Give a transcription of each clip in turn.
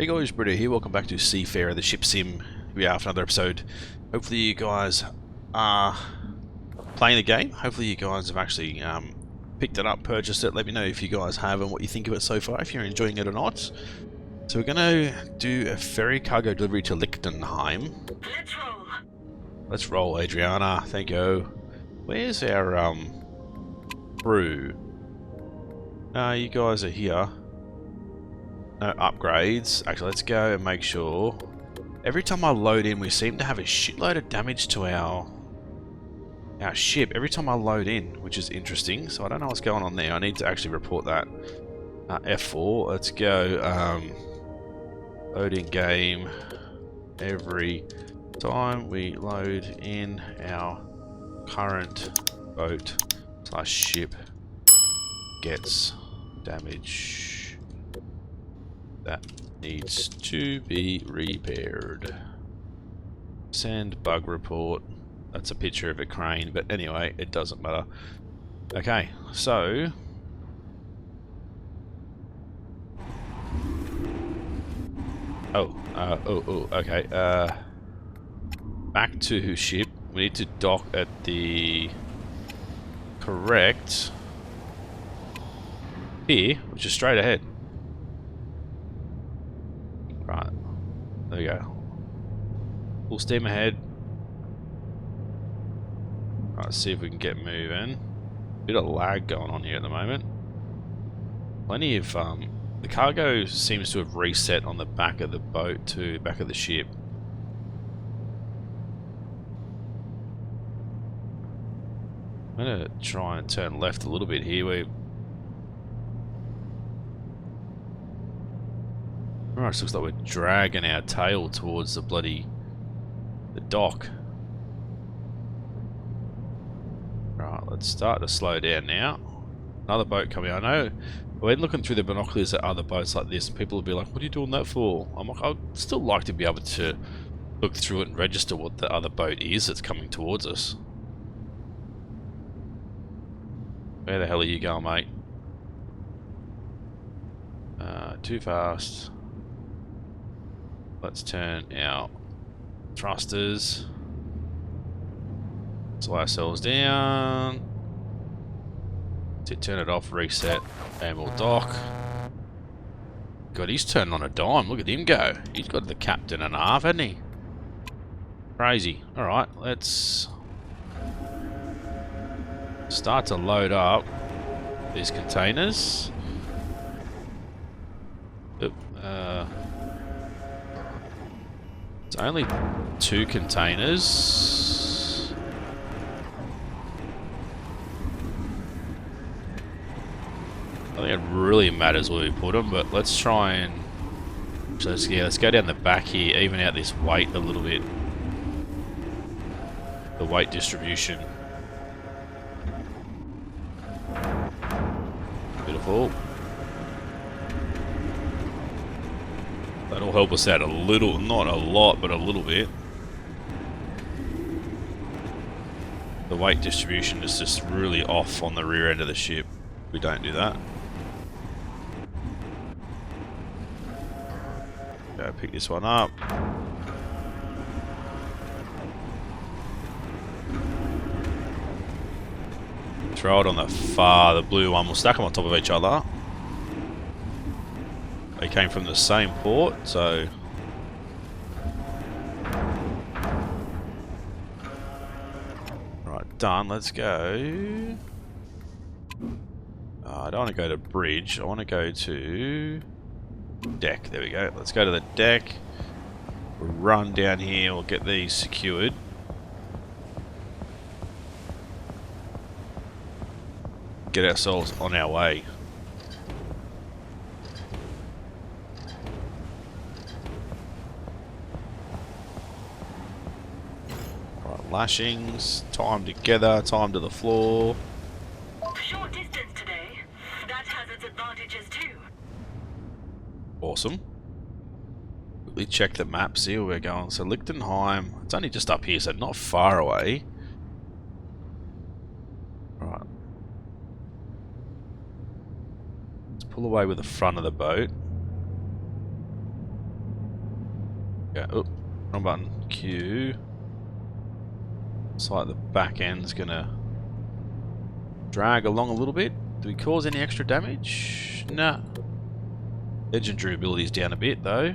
Hey guys, Britto here. Welcome back to Seafarer, the ship sim. Here we are for another episode. Hopefully you guys are playing the game. Hopefully you guys have actually picked it up, purchased it. Let me know if you guys have and what you think of it so far, if you're enjoying it or not. So we're going to do a ferry cargo delivery to Liechtenstein. Let's roll. Let's roll, Adriana. Thank you. Where's our crew? You guys are here. No upgrades. Actually, let's go and make sure. Every time I load in, we seem to have a shitload of damage to our ship. Every time I load in, which is interesting. So I don't know what's going on there. I need to actually report that. F4. Let's go. Loading game. Every time we load in our current boat / ship gets damage that needs to be repaired. Send bug report. That's a picture of a crane, but anyway, it doesn't matter. Okay, so okay. Back to ship. We need to dock at the correct pier, which is straight ahead. Right, there we go. Full steam ahead. Right, let's see if we can get moving. Bit of lag going on here at the moment. Plenty of the cargo seems to have reset on the back of the boat to back of the ship. I'm gonna try and turn left a little bit here. Alright, looks like we're dragging our tail towards the dock. Right, let's start to slow down now. Another boat coming. I know when looking through the binoculars at other boats like this, people will be like, what are you doing that for? I'm like, I'd still like to be able to look through it and register what the other boat is that's coming towards us. Where the hell are you going, mate? Too fast. Let's turn our thrusters. Slow ourselves down. Turn it off, reset, and we'll dock. God, he's turning on a dime. Look at him go. He's got the captain and a half, hasn't he? Crazy. Alright, let's start to load up these containers. It's only 2 containers. I think it really matters where we put them, but let's try and let's go down the back here, even out this weight a little bit. The weight distribution. Beautiful. That'll help us out a little, not a lot, but a little bit. The weight distribution is just really off on the rear end of the ship. We don't do that. Go pick this one up. Throw it on the blue one. We'll stack them on top of each other. They came from the same port, so right, done. Let's go. I don't want to go to bridge. I want to go to deck. There we go. Let's go to the deck. We'll run down here. We'll get these secured. Get ourselves on our way. Lashings, time together, time to the floor. Short distance today. That has its advantages too. Awesome. Quickly check the map, see where we're going. So Liechtenstein, it's only just up here, so not far away. Right. Let's pull away with the front of the boat. Yeah, oh, wrong button. Q. Looks like the back end's gonna drag along a little bit. Do we cause any extra damage? Nah. Engine durability is down a bit though.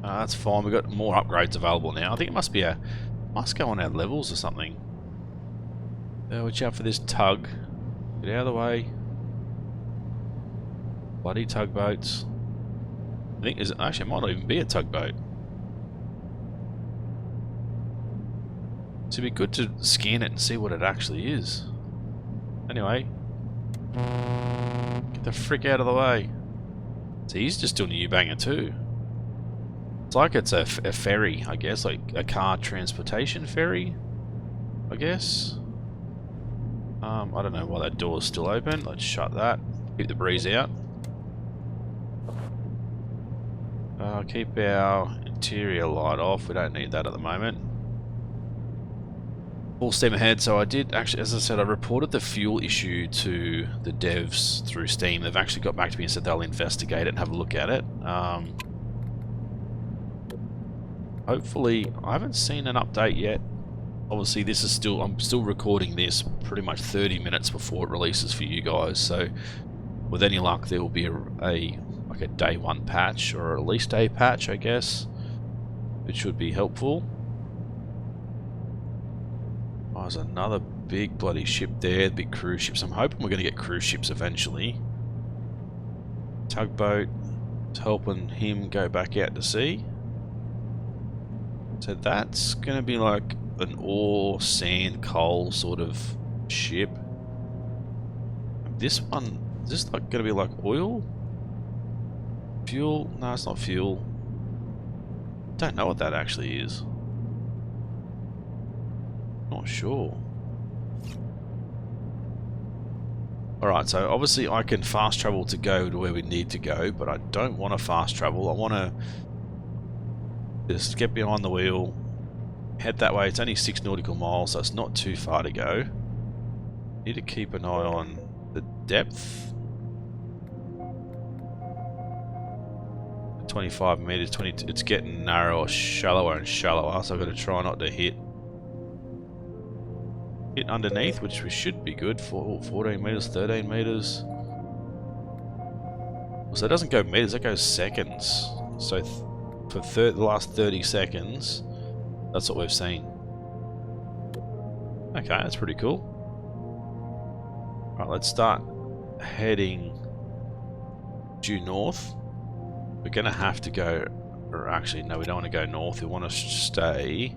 That's fine. We've got more upgrades available now. I think it must be must go on our levels or something. Watch out for this tug. Get out of the way. Bloody tugboats. I think actually it might not even be a tugboat. So it'd be good to scan it and see what it actually is. Anyway. Get the frick out of the way. So he's just doing a U-banger too. It's like it's a ferry, I guess, like a car transportation ferry, I guess. I don't know why that door's still open. Let's shut that. Keep the breeze out. Keep our interior light off. We don't need that at the moment. Full steam ahead. So I did actually, as I said, I reported the fuel issue to the devs through Steam. They've actually got back to me and said they'll investigate it and have a look at it. Hopefully, I haven't seen an update yet. Obviously, this is still, I'm still recording this pretty much 30 minutes before it releases for you guys. So, with any luck, there will be like a day one patch or at least a patch, I guess. It should be helpful. Oh, there's another big bloody ship there, big cruise ships. I'm hoping we're going to get cruise ships eventually. Tugboat is helping him go back out to sea. So that's going to be like an ore, sand, coal sort of ship. This one, is this like going to be like oil? Fuel? No, it's not fuel. Don't know what that actually is. Not sure. Alright, so obviously I can fast travel to go to where we need to go, but I don't want to fast travel. I want to just get behind the wheel, head that way. It's only 6 nautical miles, so it's not too far to go. Need to keep an eye on the depth. 25 meters, 22. It's getting narrower, shallower and shallower, so I've got to try not to hit underneath, which we should be good for. 14 meters, 13 meters. So it doesn't go meters, it goes seconds. So for the last 30 seconds, that's what we've seen. Okay, that's pretty cool. Alright, let's start heading due north. We're going to have to go, or actually, no, we don't want to go north. We want to stay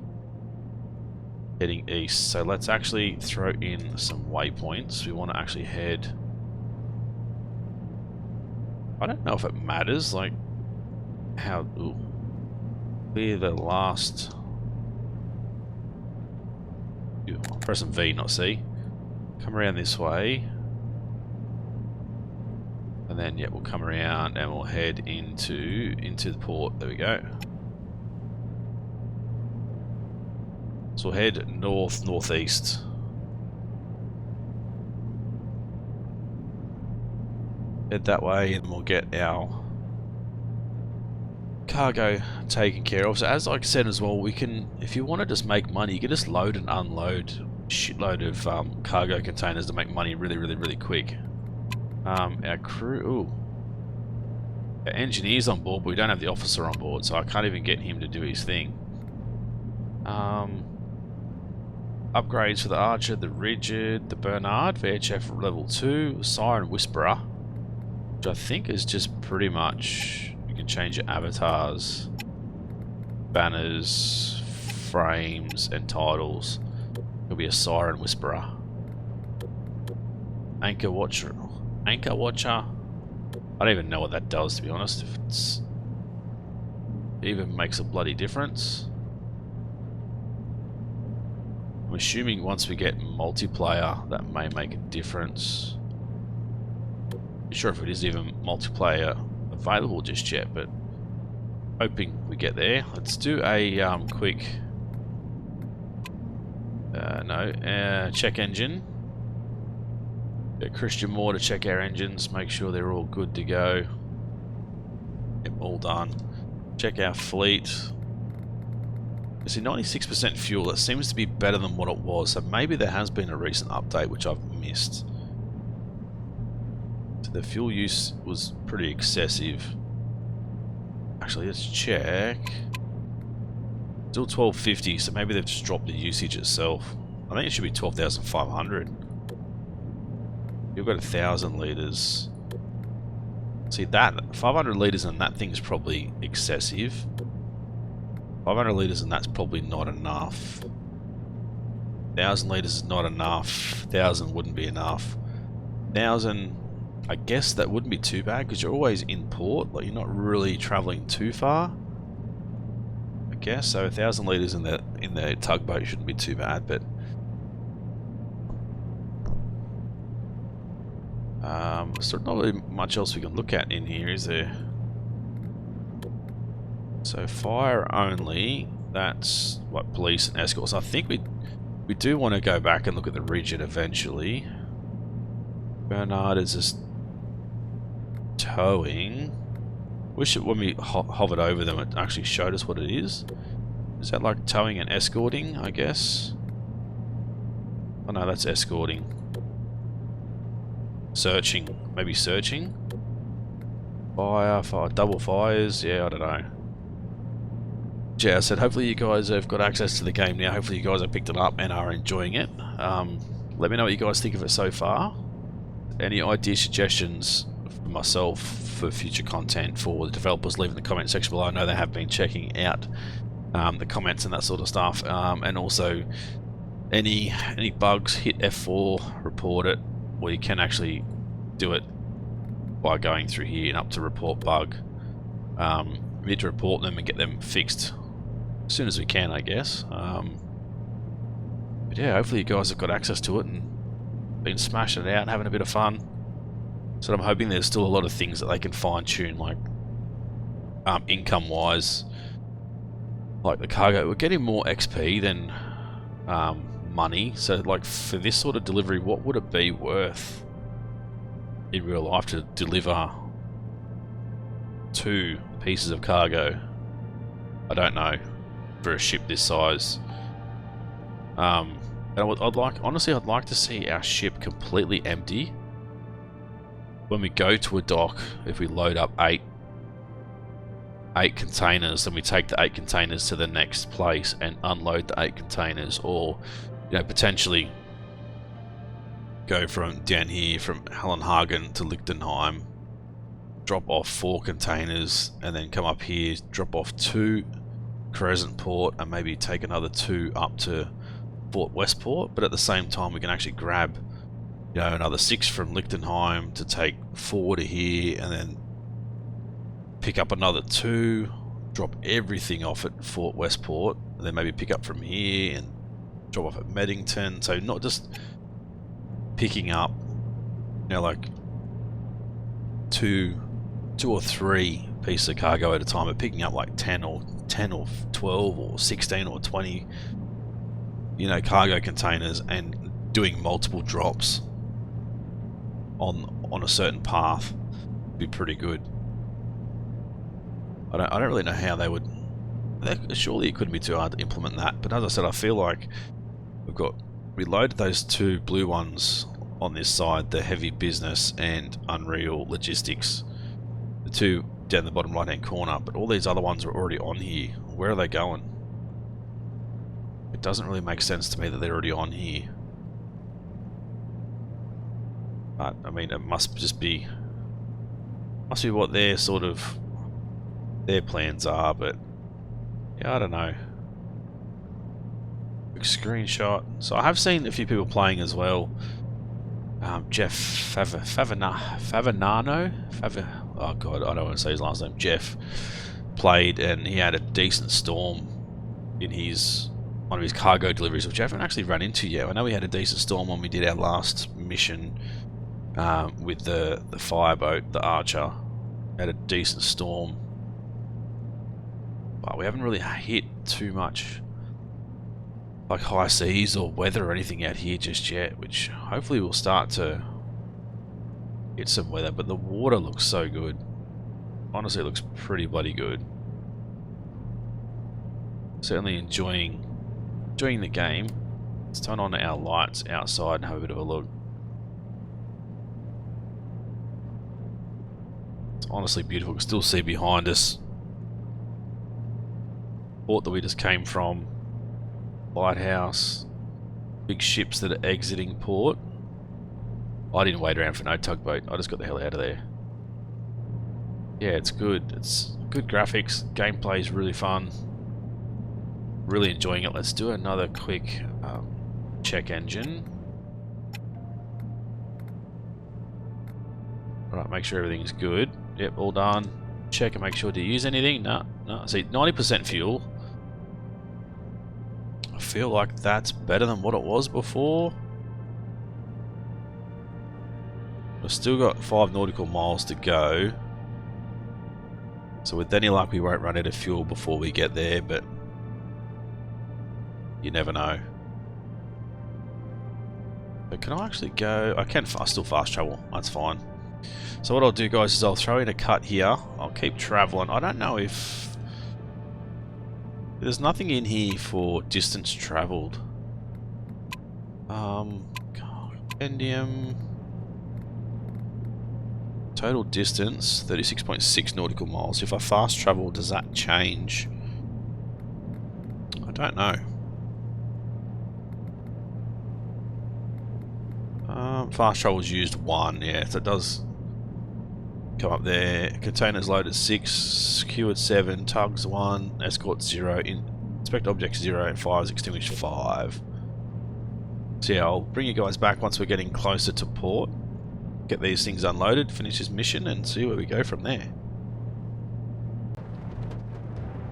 heading east. So let's actually throw in some waypoints. We want to actually head... I don't know if it matters, like, how... Ooh, clear the last... I'm pressing V, not C. Come around this way. And then, yeah, we'll come around and we'll head into the port. There we go. So we'll head northeast. Head that way and we'll get our cargo taken care of. So as I said as well, we can, if you want to just make money, you can just load and unload a shitload of cargo containers to make money really quick. Our crew, ooh. Our engineer's on board, but we don't have the officer on board, so I can't even get him to do his thing. Upgrades for the Archer, the Rigid, the Bernard, VHF level 2, Siren Whisperer, which I think is just pretty much, you can change your avatars, banners, frames, and titles. It'll be a Siren Whisperer. Anchor Watcher. Anchor Watcher. I don't even know what that does, to be honest. If it's even makes a bloody difference. I'm assuming once we get multiplayer, that may make a difference. Not sure if it is even multiplayer available just yet, but hoping we get there. Let's do a quick check engine. Get Christian Moore to check our engines, make sure they're all good to go. Yep, all done. Check our fleet. See, 96% fuel, that seems to be better than what it was, so maybe there has been a recent update which I've missed. So the fuel use was pretty excessive. Actually, let's check. Still 1250, so maybe they've just dropped the usage itself. I think it should be 12,500. You've got 1,000 litres. See that, 500 litres and that thing's probably excessive. 500 litres and that's probably not enough. 1,000 litres is not enough. 1,000 wouldn't be enough. 1,000, I guess that wouldn't be too bad because you're always in port. Like, you're not really travelling too far. I guess so. 1,000 litres in the tugboat shouldn't be too bad, but so not really much else we can look at in here, is there? So fire only, that's what, police and escorts. I think we do want to go back and look at the region eventually. Bernard is just towing. Wish it when we hovered over them it actually showed us what it is. Is that like towing and escorting, I guess? Oh no, that's escorting. Searching, maybe searching? Fire, double fires, yeah, I don't know. Yeah, I said hopefully you guys have got access to the game now. Hopefully you guys have picked it up and are enjoying it. Let me know what you guys think of it so far. Any ideas, suggestions for myself for future content for the developers, leave in the comment section below. I know they have been checking out the comments and that sort of stuff. And also any bugs, hit F4, report it, or you can actually do it by going through here and up to report bug. We need to report them and get them fixed as soon as we can, I guess. But yeah, hopefully you guys have got access to it and been smashing it out and having a bit of fun. So I'm hoping there's still a lot of things that they can fine tune, like income wise, like the cargo. We're getting more XP than money, so like for this sort of delivery, what would it be worth in real life to deliver 2 pieces of cargo? I don't know, for a ship this size. And honestly, I'd like to see our ship completely empty. When we go to a dock, if we load up 8 containers, then we take the 8 containers to the next place and unload the 8 containers, or potentially go from down here from Hellenhagen to Lichtenheim, drop off 4 containers, and then come up here, drop off 2 Crescentport, and maybe take another 2 up to Fort Westport. But at the same time, we can actually grab another 6 from Lichtenheim to take 4 to here, and then pick up another 2, drop everything off at Fort Westport, and then maybe pick up from here and drop off at Meddington. So not just picking up like 2 or 3 pieces of cargo at a time, but picking up like 10 or 12 or 16 or 20 cargo containers and doing multiple drops on a certain path would be pretty good. I don't really know how they would. Surely it couldn't be too hard to implement that, but as I said, I feel like we loaded those 2 blue ones on this side, the heavy business and Unreal Logistics, the 2 down the bottom right hand corner, but all these other ones are already on here. Where are they going? It doesn't really make sense to me that they're already on here. But I mean, it must be what their plans are, but yeah, I don't know. Quick screenshot. So I have seen a few people playing as well. Jeff Favanano? Oh god, I don't want to say his last name. Jeff played and he had a decent storm in one of his cargo deliveries, which I haven't actually run into yet. I know we had a decent storm when we did our last mission with the fireboat, the Archer. Had a decent storm, but we haven't really hit too much like high seas or weather or anything out here just yet, which hopefully we'll start to get some weather. But the water looks so good. Honestly, it looks pretty bloody good. Certainly enjoying the game. Let's turn on our lights outside and have a bit of a look. It's honestly beautiful. You can still see behind us port that we just came from, lighthouse, big ships that are exiting port. I didn't wait around for no tugboat. I just got the hell out of there. Yeah, it's good. It's good graphics. Gameplay is really fun. Really enjoying it. Let's do another quick check engine. Alright, make sure everything's good. Yep, all done. Check and make sure to use anything. No. See, 90% fuel. I feel like that's better than what it was before. We've still got 5 nautical miles to go. So with any luck we won't run out of fuel before we get there, but you never know. But can I actually go? I can still fast travel, that's fine. So what I'll do, guys, is I'll throw in a cut here. I'll keep traveling. I don't know if there's nothing in here for distance traveled. Compendium. Total distance 36.6 nautical miles. If I fast travel, does that change? I don't know. Fast travel's used 1, yeah, so it does come up there. Containers loaded 6, secured 7, tugs 1, escort 0, inspect objects 0, and fires extinguished 5. So yeah, I'll bring you guys back once we're getting closer to port. Get these things unloaded, finish this mission, and see where we go from there.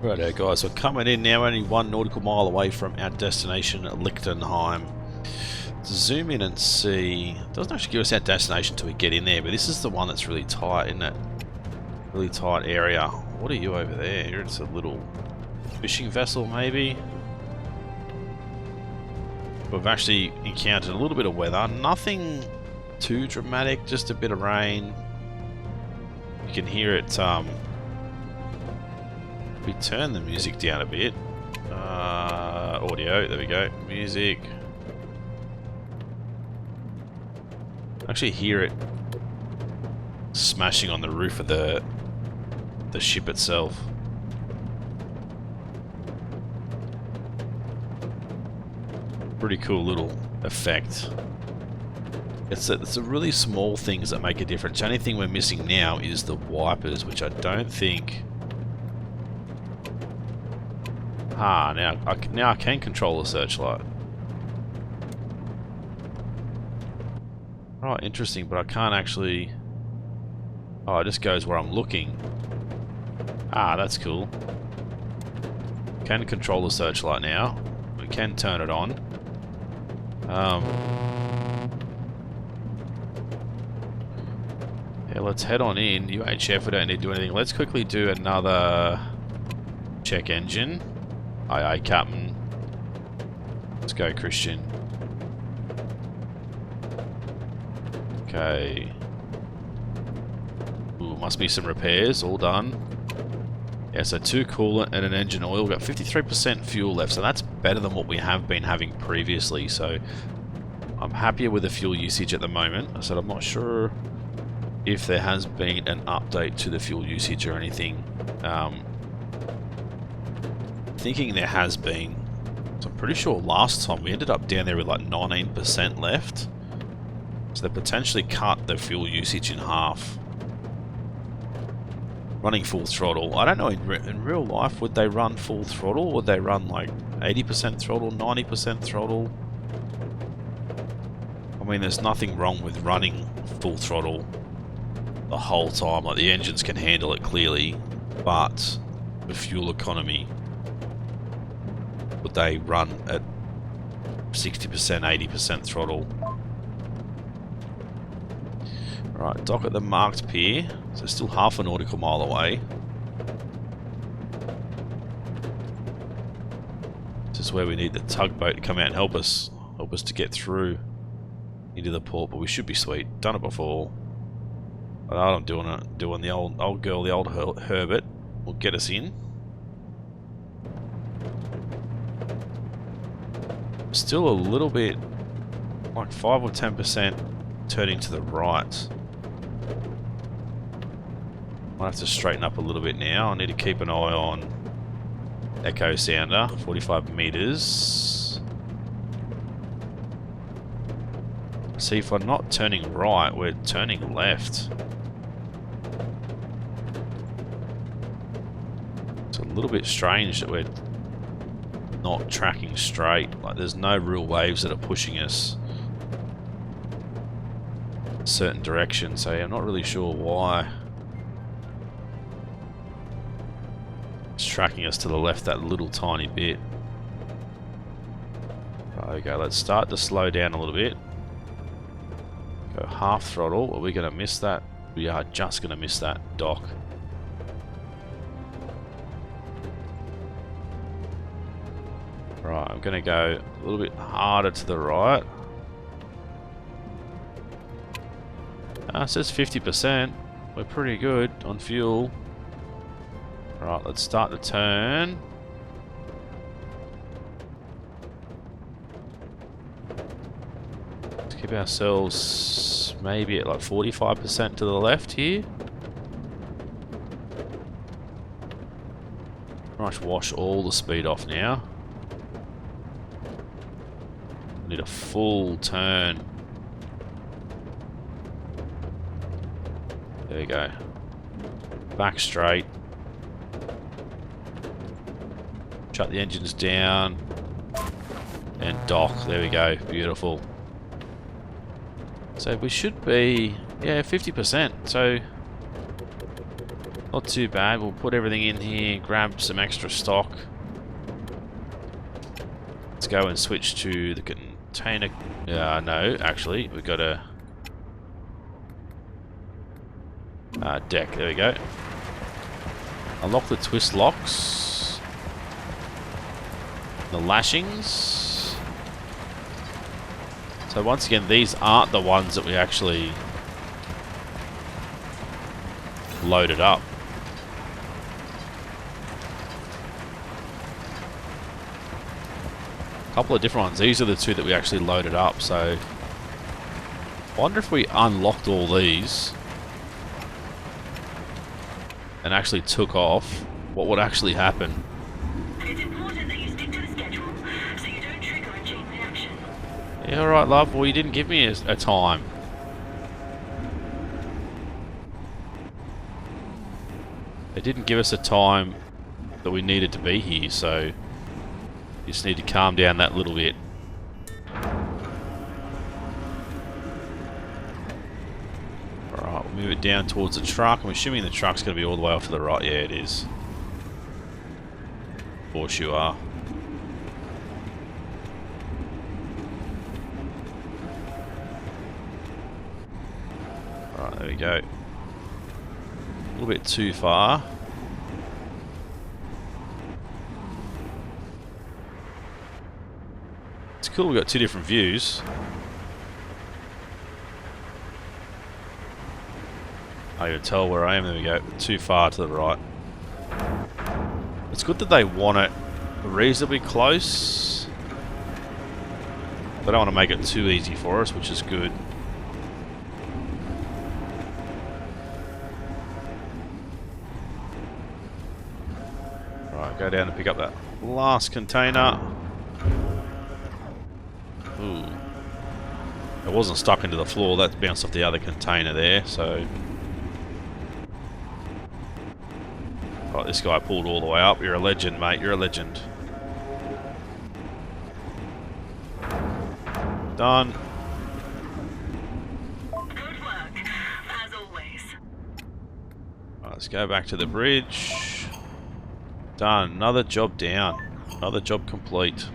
Righto guys, we're coming in now, only 1 nautical mile away from our destination, Lichtenheim. Zoom in and see. It doesn't actually give us our destination until we get in there, but this is the one that's really tight, isn't it? Really tight area. What are you over there? It's a little fishing vessel, maybe. We've actually encountered a little bit of weather. Nothing too dramatic, just a bit of rain. You can hear it. We turn the music down a bit. Audio, there we go. Music. Actually hear it smashing on the roof of the ship itself. Pretty cool little effect. It's a really small things that make a difference. The only thing we're missing now is the wipers, which I don't think. Now I can control the searchlight. Oh, interesting, but I can't actually. Oh, it just goes where I'm looking. That's cool. Can control the searchlight now. We can turn it on. Yeah, let's head on in. UHF, we don't need to do anything. Let's quickly do another check engine. Aye, aye, Captain. Let's go, Christian. Okay. Ooh, must be some repairs. All done. Yeah, so 2 coolant and an engine oil. We've got 53% fuel left, so that's better than what we have been having previously. So I'm happier with the fuel usage at the moment. I said I'm not sure if there has been an update to the fuel usage or anything. Thinking there has been. So I'm pretty sure last time we ended up down there with like 19% left. So they potentially cut the fuel usage in half. Running full throttle. I don't know, in real life, would they run full throttle? Would they run like 80% throttle, 90% throttle? I mean, there's nothing wrong with running full throttle the whole time. Like, the engines can handle it clearly, but the fuel economy, would they run at 60%, 80% throttle? Right, dock at the marked pier, so still half a nautical mile away. This is where we need the tugboat to come out and help us to get through into the port, but we should be sweet. Done it before. I'm doing it. Doing the old girl, the old Herbert, will get us in. still a little bit, like 5 or 10% turning to the right. Might have to straighten up a little bit now. I need to keep an eye on echo sounder, 45 meters. See, if we're not turning right, we're turning left. It's a little bit strange that we're not tracking straight. Like, there's no real waves that are pushing us a certain direction, so I'm not really sure why it's tracking us to the left that little tiny bit. Okay, let's start to slow down a little bit. Go half throttle. Are we going to miss that? We are just going to miss that dock. Right, I'm going to go a little bit harder to the right. It says 50%. We're pretty good on fuel. Right, let's start the turn. Let's keep ourselves maybe at like 45% to the left here. Pretty much wash all the speed off now. Need a full turn. There you go. Back straight. Shut the engines down. And dock. There we go. Beautiful. So we should be, yeah, 50%. So not too bad. We'll put everything in here, grab some extra stock. Let's go and switch to the container. No, actually, we've got a deck. There we go. Unlock the twist locks. The lashings. So once again, these aren't the ones that we actually loaded up. A couple of different ones. These are the two that we actually loaded up, so I wonder if we unlocked all these and actually took off, what would actually happen? It's important that you stick to the schedule so you don't trigger a chain reaction. Yeah, alright, love. Well, you didn't give me a time. They didn't give us a time that we needed to be here, so you just need to calm down that little bit. Alright, we'll move it down towards the truck. I'm assuming the truck's going to be all the way off to the right. Yeah, it is. Of course you are. Alright, there we go. A little bit too far. It's cool, we've got two different views. I can't even tell where I am. There we go. Too far to the right. It's good that they want it reasonably close. They don't want to make it too easy for us, which is good. Right, go down and pick up that last container. Ooh. It wasn't stuck into the floor, that bounced off the other container there, so... Right, this guy pulled all the way up. You're a legend, mate, you're a legend. Done. Good work, as always. Right, let's go back to the bridge. Done. Another job down. Another job complete.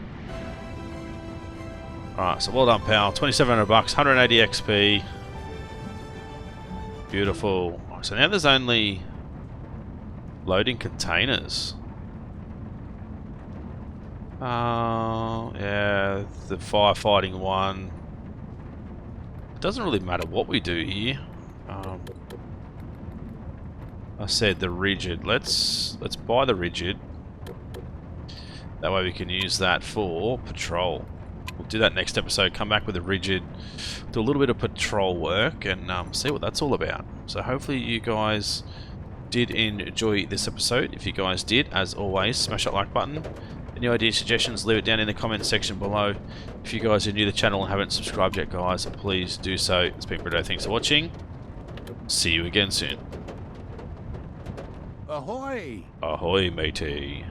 Alright, so well done, pal. 2,700 bucks, 180 XP. Beautiful. So now there's only loading containers. Yeah, the firefighting one. It doesn't really matter what we do here. I said the rigid. Let's buy the rigid. That way we can use that for patrol. we'll do that next episode. Come back with a rigid, do a little bit of patrol work, and see what that's all about. So hopefully you guys did enjoy this episode. If you guys did, as always, smash that like button. Any ideas, suggestions, leave it down in the comment section below. If you guys are new to the channel and haven't subscribed yet, guys, please do so. It's been Britto. Thanks for watching. See you again soon. Ahoy! Ahoy, matey.